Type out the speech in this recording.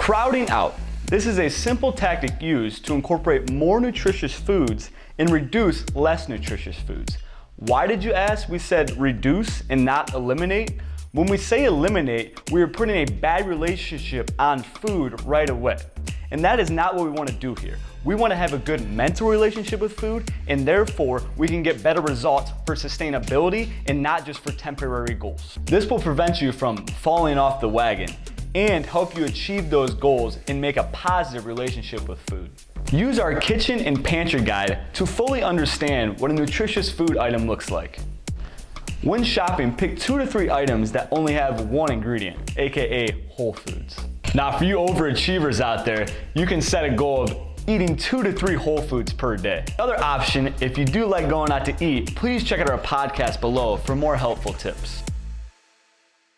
Crowding out. This is a simple tactic used to incorporate more nutritious foods and reduce less nutritious foods. Why did you ask? We said reduce and not eliminate. When we say eliminate, we are putting a bad relationship on food right away. And that is not what we want to do here. We want to have a good mental relationship with food, and therefore we can get better results for sustainability and not just for temporary goals. This will prevent you from falling off the wagon and help you achieve those goals and make a positive relationship with food. Use our kitchen and pantry guide to fully understand what a nutritious food item looks like. When shopping, pick 2 to 3 items that only have one ingredient, aka whole foods. Now for you overachievers out there, you can set a goal of eating 2 to 3 whole foods per day. Another option, if you do like going out to eat, please check out our podcast below for more helpful tips.